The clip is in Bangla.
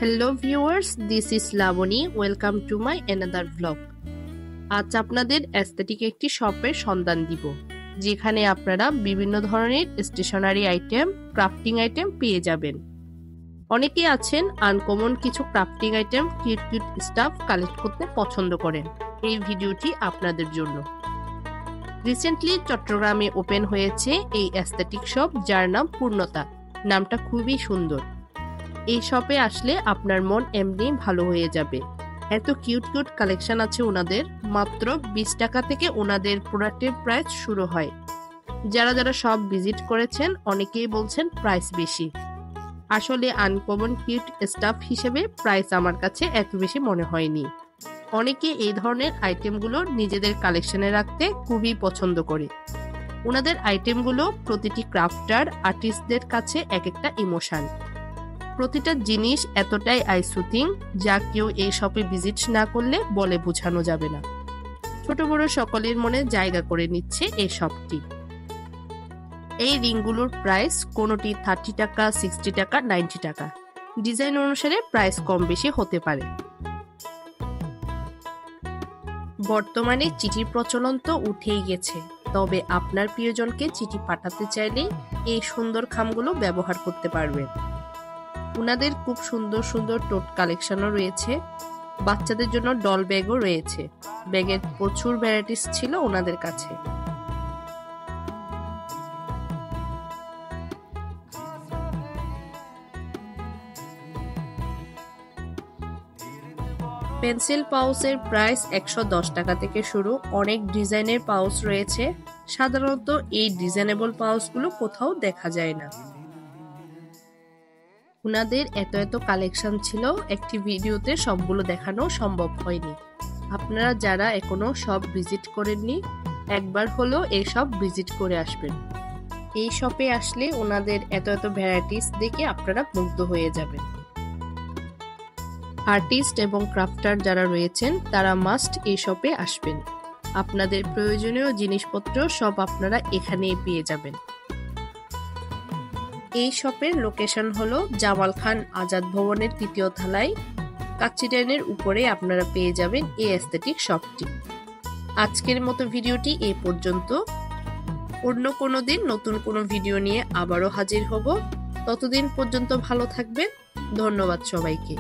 Hello viewers, this is Labani. Welcome to my another vlog. আজ আপনাদের অ্যাস্থেটিক একটি শপের সন্ধান দিব, যেখানে আপনারা বিভিন্ন ধরনের স্টেশনারি আইটেম, ক্রাফটিং আইটেম পেয়ে যাবেন। অনেকেই আছেন আনকমন কিছু crafting item, cute cute staff collect করতে পছন্দ করেন। এই ভিডিওটি আপনাদের জন্য। রিসেন্টলি চট্টগ্রামে ওপেন হয়েছে এই অ্যাস্থেটিক শপ, যার নাম পূর্ণতা। নামটা খুবই সুন্দর। এই শপে আসলে আপনার মন এমনি ভালো হয়ে যাবে। এত কিউট কিউট কালেকশন আছে ওনাদের। মাত্র 20 টাকা থেকে ওনাদের প্রোডাক্টের প্রাইস শুরু হয়। যারা যারা শপ ভিজিট করেছেন অনেকেই বলছেন প্রাইস বেশি। আসলে আনকমন কিউট স্টাফ হিসেবে প্রাইস আমার কাছে এত বেশি মনে হয়নি। অনেকে এই ধরনের আইটেমগুলো নিজেদের কালেকশনে রাখতে খুবই পছন্দ করে। ওনাদের আইটেমগুলো প্রতিটি ক্রাফটার আর্টিস্টদের কাছে এক একটা ইমোশন। প্রতিটা জিনিস এতটাই আই সুথিং, যা কেউ এই শপে ভিজিট না করলে বলে বোঝানো যাবে না। ছোট বড় সকলের মনে জায়গা করে নিচ্ছে এই শপটি। এই রিংগুলোর প্রাইস কোনোটি 30 টাকা, 60 টাকা, 90 টাকা। ডিজাইন অনুসারে প্রাইস কম বেশি হতে পারে। বর্তমানে চিঠির প্রচলন তো উঠেই গেছে, তবে আপনার প্রিয়জনকে চিঠি পাঠাতে চাইলে এই সুন্দর খামগুলো ব্যবহার করতে পারবেন। ওনাদের খুব সুন্দর সুন্দর টোট কালেকশনও রয়েছে। বাচ্চাদের জন্য ডল ব্যাগও রয়েছে। ব্যাগের প্রচুর ভ্যারাইটিস ছিল ওনাদের কাছে। পেন্সিল পাউচের প্রাইস 110 টাকা থেকে শুরু। অনেক ডিজাইনের পাউচ রয়েছে। সাধারণত এই ডিজাইনেবল পাউচগুলো কোথাও দেখা যায় না। ওনাদের এত এত কালেকশন ছিল, একটি ভিডিওতে সবগুলো দেখানো সম্ভব হয়নি। আপনারা যারা এখনো সব ভিজিট করেননি, একবার হলেও এই সব ভিজিট করে আসবেন। এই শপে আসলে ওনাদের এত এত ভ্যারাইটিস দেখে আপনারা মুগ্ধ হয়ে যাবেন। আর্টিস্ট এবং ক্রাফটার যারা রয়েছেন তারা মাস্ট এই শপে আসবেন। আপনাদের প্রয়োজনীয় জিনিসপত্র সব আপনারা এখানেই পেয়ে যাবেন। এই শপের লোকেশন হলো জামাল খান আজাদ ভবনের 3য় তলায়, কাচ্চিডাইনের উপরে আপনারা পেয়ে যাবেন এই অ্যাস্থেটিক শপটি। আজকের মতো ভিডিওটি এই পর্যন্ত। অন্য কোনো দিন নতুন কোনো ভিডিও নিয়ে আবারও হাজির হব। ততদিন পর্যন্ত ভালো থাকবেন। ধন্যবাদ সবাইকে।